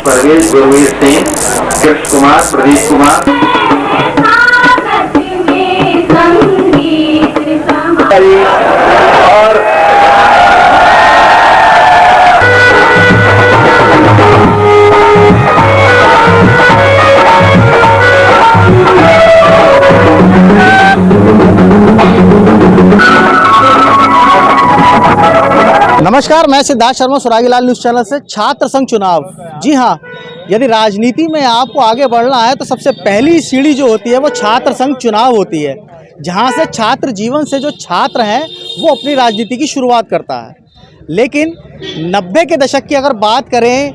परवेज गुरवीर सिंह, कृष्ण कुमार, प्रदीप कुमार। और नमस्कार, मैं सिद्धार्थ शर्मा, सुरागीलाल न्यूज़ चैनल से। छात्र संघ चुनाव, जी हाँ, यदि राजनीति में आपको आगे बढ़ना है तो सबसे पहली सीढ़ी जो होती है वो छात्र संघ चुनाव होती है, जहाँ से छात्र जीवन से जो छात्र हैं वो अपनी राजनीति की शुरुआत करता है। लेकिन 90 के दशक की अगर बात करें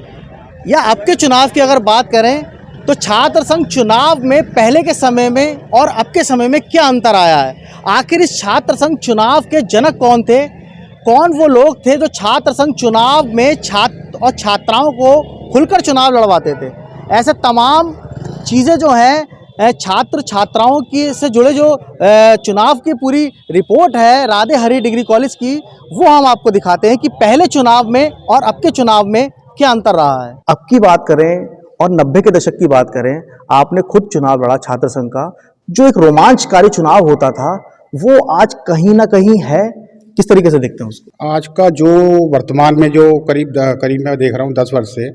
या अब के चुनाव की अगर बात करें तो छात्र संघ चुनाव में पहले के समय में और अब के समय में क्या अंतर आया है? आखिर इस छात्र संघ चुनाव के जनक कौन थे? कौन वो लोग थे जो छात्र संघ चुनाव में छात्र और छात्राओं को खुलकर चुनाव लड़वाते थे? ऐसे तमाम चीज़ें जो हैं छात्र छात्राओं की से जुड़े जो चुनाव की पूरी रिपोर्ट है राधे हरी डिग्री कॉलेज की, वो हम आपको दिखाते हैं कि पहले चुनाव में और अब के चुनाव में क्या अंतर रहा है। अब की बात करें और 90 के दशक की बात करें, आपने खुद चुनाव लड़ा छात्र संघ का। जो एक रोमांचकारी चुनाव होता था वो आज कहीं ना कहीं है। किस तरीके से देखते हैं उसको? आज का जो वर्तमान में जो करीब मैं देख रहा हूँ 10 वर्ष से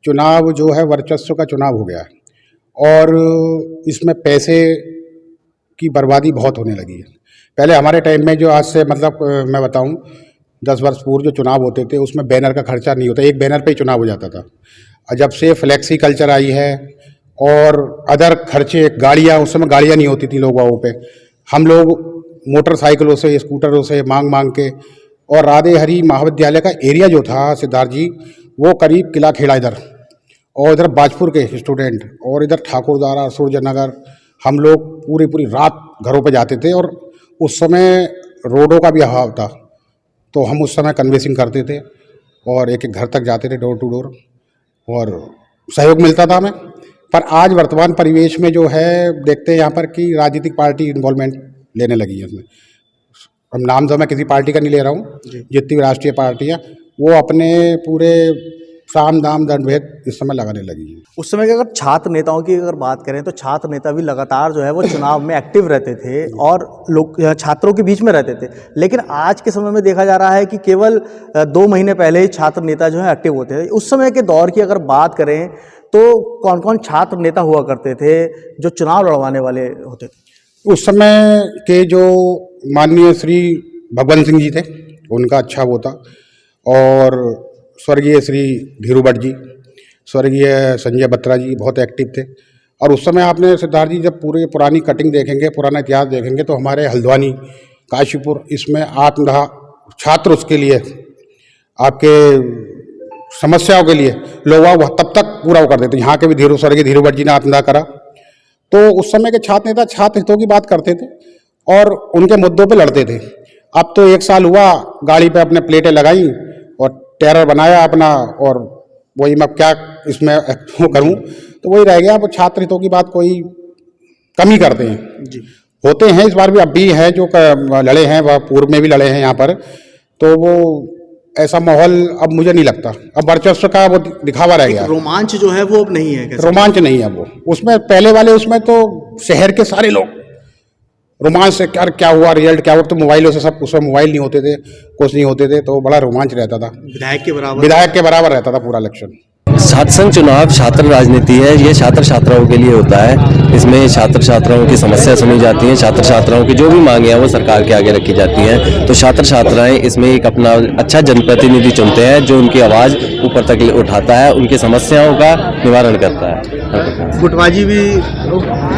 चुनाव जो है वर्चस्व का चुनाव हो गया है और इसमें पैसे की बर्बादी बहुत होने लगी है। पहले हमारे टाइम में जो आज से मतलब मैं बताऊँ 10 वर्ष पूर्व जो चुनाव होते थे उसमें बैनर का खर्चा नहीं होता, एक बैनर पे ही चुनाव हो जाता था। जब से फ्लैक्सी कल्चर आई है और अदर खर्चे, गाड़ियाँ, उस समय गाड़ियाँ नहीं होती थी लोगों पे, हम लोग मोटरसाइकिलों से स्कूटरों से मांग मांग के, और राधे हरी महाविद्यालय का एरिया जो था सिद्धार्थ जी, वो करीब किला खेड़ा इधर और इधर बाजपुर के स्टूडेंट और इधर ठाकुरद्वारा सूर्यनगर, हम लोग पूरी रात घरों पे जाते थे। और उस समय रोडों का भी अभाव था तो हम उस समय कन्वेंसिंग करते थे और एक एक घर तक जाते थे, डोर टू डोर, और सहयोग मिलता था हमें। पर आज वर्तमान परिवेश में जो है देखते हैं यहाँ पर कि राजनीतिक पार्टी इन्वॉल्वमेंट लेने लगी है उसमें। अब नाम तो मैं किसी पार्टी का नहीं ले रहा हूँ, जितनी भी राष्ट्रीय पार्टियाँ वो अपने पूरे साम दाम दंड भेद इस समय लगाने लगी है। उस समय की अगर छात्र नेताओं की अगर बात करें तो छात्र नेता भी लगातार जो है वो चुनाव में एक्टिव रहते थे और लोग छात्रों के बीच में रहते थे। लेकिन आज के समय में देखा जा रहा है कि केवल 2 महीने पहले ही छात्र नेता जो है एक्टिव होते थे। उस समय के दौर की अगर बात करें तो कौन कौन छात्र नेता हुआ करते थे जो चुनाव लड़वाने वाले होते थे? उस समय के जो माननीय श्री भगवंत सिंह जी थे उनका अच्छा वो था, और स्वर्गीय श्री धीरू भट्ट जी, स्वर्गीय संजय बत्रा जी बहुत एक्टिव थे। और उस समय आपने सिद्धार्थ जी जब पूरी पुरानी कटिंग देखेंगे, पुराना इतिहास देखेंगे तो हमारे हल्द्वानी, काशीपुर, इसमें आत्मदाह छात्र उसके लिए आपके समस्याओं के लिए लोग वह तब तक पूरा वो कर देते। यहाँ के भी स्वर्गीय धीरू भट्ट जी ने आत्मदाह करा। तो उस समय के छात्र नेता छात्र हितों की बात करते थे और उनके मुद्दों पे लड़ते थे। अब तो 1 साल हुआ, गाड़ी पे अपने प्लेटें लगाई और टेरर बनाया अपना, और वही मैं क्या इसमें वो करूँ, तो वही रह गया। अब छात्र हितों की बात कोई कम ही करते हैं जी। होते हैं, इस बार भी अब भी हैं जो लड़े हैं, वह पूर्व में भी लड़े हैं यहाँ पर, तो वो ऐसा माहौल अब मुझे नहीं लगता। अब वर्चस्व का वो दिखावा रह गया। रोमांच जो है वो अब नहीं है। रोमांच नहीं है वो उसमें। पहले वाले उसमें तो शहर के सारे लोग रोमांच से क्या हुआ, रिजल्ट क्या हुआ, तो मोबाइलों से सब, उसमें मोबाइल नहीं होते थे, कुछ नहीं होते थे, तो बड़ा रोमांच रहता था। विधायक के बराबर रहता था पूरा इलेक्शन। छात्र संघ चुनाव छात्र राजनीति है, ये छात्र छात्राओं के लिए होता है। इसमें छात्र छात्राओं की समस्या सुनी जाती है, छात्र छात्राओं की जो भी मांगे हैं वो सरकार के आगे रखी जाती हैं। तो छात्र छात्राएं इसमें एक अपना अच्छा जनप्रतिनिधि चुनते हैं जो उनकी आवाज़ ऊपर तक उठाता है, उनकी समस्याओं का निवारण करता है। गुटबाजी भी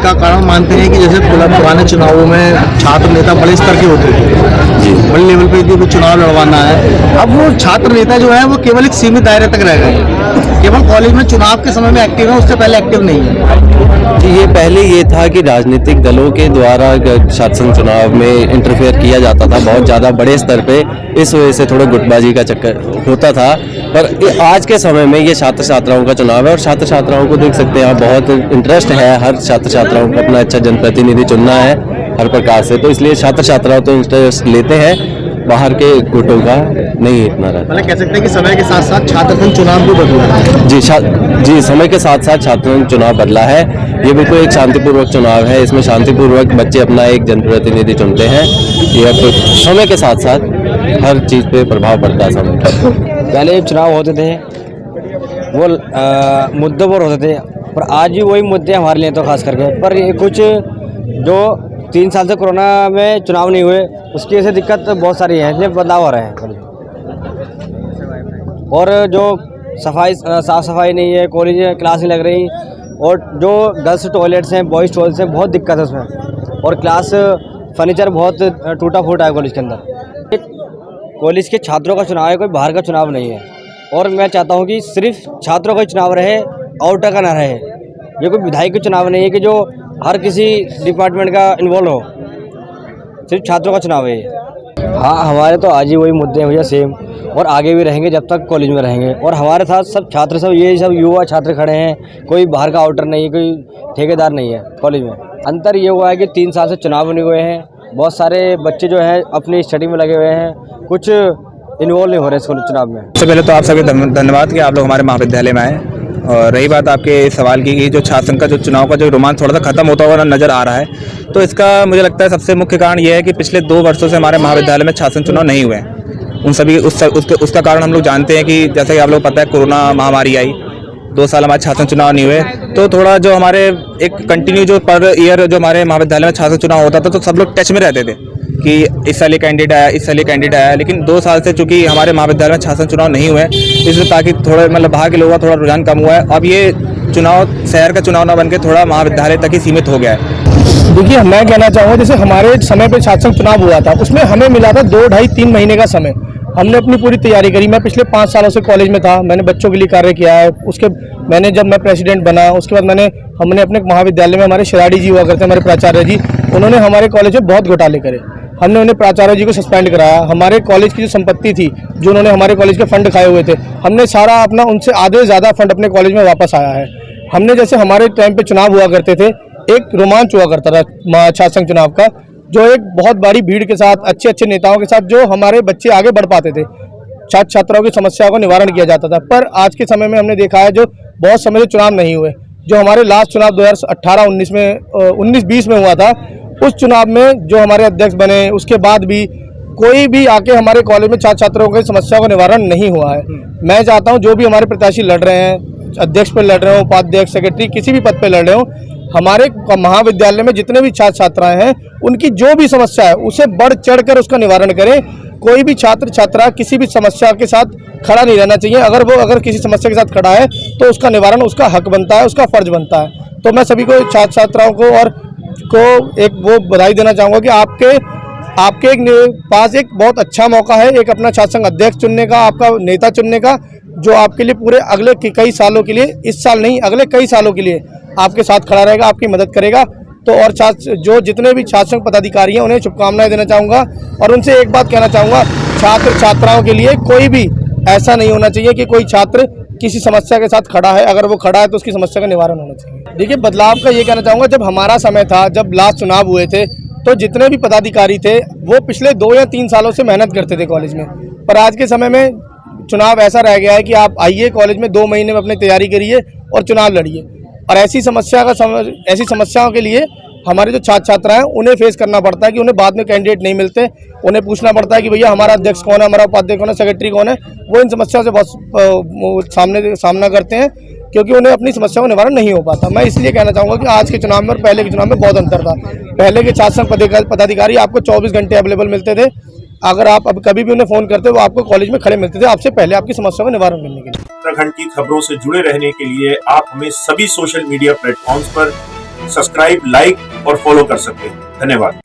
का कारण मानते हैं कि जैसे पुराने चुनावों में छात्र नेता बड़े स्तर के होते थे जी, बड़े लेवल पे यदि चुनाव लड़वाना है, अब वो छात्र नेता जो है वो केवल एक सीमित दायरे तक रह गए। केवल कॉलेज में चुनाव के समय में एक्टिव है, उससे पहले एक्टिव नहीं है? जी, ये पहले ये था कि राजनीतिक दलों के द्वारा छात्र संघ चुनाव में इंटरफेयर किया जाता था बहुत ज़्यादा बड़े स्तर पे, इस वजह से थोड़ा गुटबाजी का चक्कर होता था। पर आज के समय में ये छात्र छात्राओं का चुनाव है और छात्र छात्राओं को देख सकते हैं आप, बहुत इंटरेस्ट है हर छात्र छात्राओं को अपना अच्छा जनप्रतिनिधि चुनना है हर प्रकार से, तो इसलिए छात्र छात्राओं तो इंटरेस्ट लेते हैं, बाहर के गुटों का नहीं इतना रहता। मतलब कह सकते हैं कि समय के साथ साथ छात्र संघ चुनाव भी बदला है। जी, समय के साथ साथ छात्र संघ चुनाव बदला है। ये बिल्कुल एक शांतिपूर्वक चुनाव है, इसमें शांतिपूर्वक बच्चे अपना एक जनप्रतिनिधि चुनते हैं। ये अब समय के साथ साथ हर चीज़ पे प्रभाव पड़ता है समय का। पहले चुनाव होते थे वो मुद्दों पर होते थे, पर आज भी वही मुद्दे हमारे लिए तो खास करके, पर ये कुछ जो 3 साल से कोरोना में चुनाव नहीं हुए उसकी वजह से दिक्कत बहुत सारी है, इसलिए बदलाव हो रहे हैं। और जो साफ़ सफाई नहीं है, कॉलेज में क्लास नहीं लग रही, और जो गर्ल्स टॉयलेट्स हैं, बॉयज़ टॉयलेट्स हैं, बहुत दिक्कत है उसमें, और क्लास फर्नीचर बहुत टूटा फूटा है कॉलेज के अंदर। कॉलेज के छात्रों का चुनाव है, कोई बाहर का चुनाव नहीं है, और मैं चाहता हूँ कि सिर्फ छात्रों का चुनाव रहे, आउटर का ना रहे। ये कोई विधायक का चुनाव नहीं है कि जो हर किसी डिपार्टमेंट का इन्वॉल्व हो, सिर्फ छात्रों का चुनाव है ये। हाँ, हमारे तो आज ही वही मुद्दे हैं भैया सेम, और आगे भी रहेंगे जब तक कॉलेज में रहेंगे, और हमारे साथ सब छात्र सब ये सब युवा छात्र खड़े हैं, कोई बाहर का आउटर नहीं है, कोई ठेकेदार नहीं है कॉलेज में। अंतर ये हुआ है कि 3 साल से चुनाव नहीं हुए हैं, बहुत सारे बच्चे जो हैं अपनी स्टडी में लगे हुए हैं, कुछ इन्वॉल्व नहीं हो रहे स्कूल चुनाव में। सबसे पहले तो आप सभी धन्यवाद कि आप लोग हमारे महाविद्यालय में आए। और रही बात आपके सवाल की कि जो छात्र संघ का जो चुनाव का जो रोमांच थोड़ा सा खत्म होता हुआ नज़र आ रहा है, तो इसका मुझे लगता है सबसे मुख्य कारण ये है कि पिछले 2 वर्षों से हमारे महाविद्यालय में छात्र संघ चुनाव नहीं हुए हैं। उन सभी उसका कारण हम लोग जानते हैं कि जैसे कि आप लोग पता है कोरोना महामारी आई, 2 साल हमारे छात्र चुनाव नहीं हुए, तो थोड़ा जो हमारे एक कंटिन्यू जो पर ईयर जो हमारे महाविद्यालय में छात्र चुनाव होता था, तो सब लोग टच में रहते थे कि इस साल ये कैंडिडेट आया, इस साल ये कैंडिडेट आया। लेकिन 2 साल से चूंकि हमारे महाविद्यालय में छात्र चुनाव नहीं हुए, इसलिए ताकि थोड़ा मतलब बाहर के लोगों का थोड़ा रुझान कम हुआ है। अब ये चुनाव शहर का चुनाव ना बन के थोड़ा महाविद्यालय तक ही सीमित हो गया है। देखिए, मैं कहना चाहूँगा जैसे हमारे समय पे छात्र संघ चुनाव हुआ था, उसमें हमें मिला था 2, 2.5, 3 महीने का समय। हमने अपनी पूरी तैयारी करी। मैं पिछले 5 सालों से कॉलेज में था, मैंने बच्चों के लिए कार्य किया है। जब मैं प्रेसिडेंट बना, उसके बाद हमने अपने महाविद्यालय में हमारे शिराड़ी जी हुआ करते, हमारे प्राचार्य जी, उन्होंने हमारे कॉलेज में बहुत घोटाले करे। हमने उन्हें प्राचार्य जी को सस्पेंड कराया। हमारे कॉलेज की जो संपत्ति थी, जो उन्होंने हमारे कॉलेज के फंड खाए हुए थे, हमने सारा अपना उनसे आधे ज़्यादा फंड अपने कॉलेज में वापस आया है। हमने जैसे हमारे टाइम पे चुनाव हुआ करते थे, एक रोमांच हुआ करता था छात्र संघ चुनाव का, जो एक बहुत बड़ी भीड़ के साथ, अच्छे अच्छे नेताओं के साथ जो हमारे बच्चे आगे बढ़ पाते थे, छात्र छात्राओं की समस्याओं का निवारण किया जाता था। पर आज के समय में हमने देखा है जो बहुत समय से चुनाव नहीं हुए, जो हमारे लास्ट चुनाव 2018-19 में 19-20 में हुआ था, उस चुनाव में जो हमारे अध्यक्ष बने, उसके बाद भी कोई भी आके हमारे कॉलेज में छात्र छात्राओं की समस्याओं का निवारण नहीं हुआ है। मैं चाहता हूं जो भी हमारे प्रत्याशी लड़ रहे हैं, अध्यक्ष पे लड़ रहे हो, उपाध्यक्ष, सेक्रेटरी, किसी भी पद पे लड़ रहे हो, हमारे महाविद्यालय में जितने भी छात्र छात्राएं हैं, उनकी जो भी समस्या है उसे बढ़ चढ़ कर उसका निवारण करें। कोई भी छात्र छात्रा किसी भी समस्या के साथ खड़ा नहीं रहना चाहिए। अगर किसी समस्या के साथ खड़ा है तो उसका निवारण उसका हक बनता है, उसका फर्ज बनता है। तो मैं सभी को, छात्र छात्राओं को एक वो बधाई देना चाहूँगा कि आपके पास एक बहुत अच्छा मौका है, एक अपना छात्र संघ अध्यक्ष चुनने का, आपका नेता चुनने का, जो आपके लिए पूरे अगले कई सालों के लिए, इस साल नहीं अगले कई सालों के लिए आपके साथ खड़ा रहेगा, आपकी मदद करेगा। तो और जो जितने भी छात्र संघ पदाधिकारी हैं, उन्हें शुभकामनाएं देना चाहूँगा, और उनसे एक बात कहना चाहूँगा, छात्र छात्राओं के लिए कोई भी ऐसा नहीं होना चाहिए कि कोई छात्र किसी समस्या के साथ खड़ा है, अगर वो खड़ा है तो उसकी समस्या का निवारण होना चाहिए। देखिए, बदलाव का ये कहना चाहूँगा, जब हमारा समय था, जब लास्ट चुनाव हुए थे, तो जितने भी पदाधिकारी थे वो पिछले 2 या 3 सालों से मेहनत करते थे कॉलेज में। पर आज के समय में चुनाव ऐसा रह गया है कि आप आइए कॉलेज में 2 महीने में अपनी तैयारी करिए और चुनाव लड़िए। और ऐसी समस्याओं के लिए हमारे जो छात्र छात्रा हैं उन्हें फेस करना पड़ता है कि उन्हें बाद में कैंडिडेट नहीं मिलते। उन्हें पूछना पड़ता है कि भैया हमारा अध्यक्ष कौन है, हमारा उपाध्यक्ष कौन है, सेक्रेटरी कौन है। वो इन समस्याओं से बहुत सामना करते हैं, क्योंकि उन्हें अपनी समस्याओं का निवारण नहीं हो पाता। मैं इसलिए कहना चाहूँगा कि आज के चुनाव में और पहले के चुनाव में बहुत अंतर था। पहले के छात्र संघ पदाधिकारी आपको 24 घंटे अवेलेबल मिलते थे। अगर आप अब कभी भी उन्हें फ़ोन करते वो आपको कॉलेज में खड़े मिलते थे, आपसे पहले आपकी समस्याओं का निवारण करने के लिए। उत्तराखंड की खबरों से जुड़े रहने के लिए आप हमें सभी सोशल मीडिया प्लेटफॉर्म्स पर सब्सक्राइब, लाइक और फॉलो कर सकते हैं। धन्यवाद।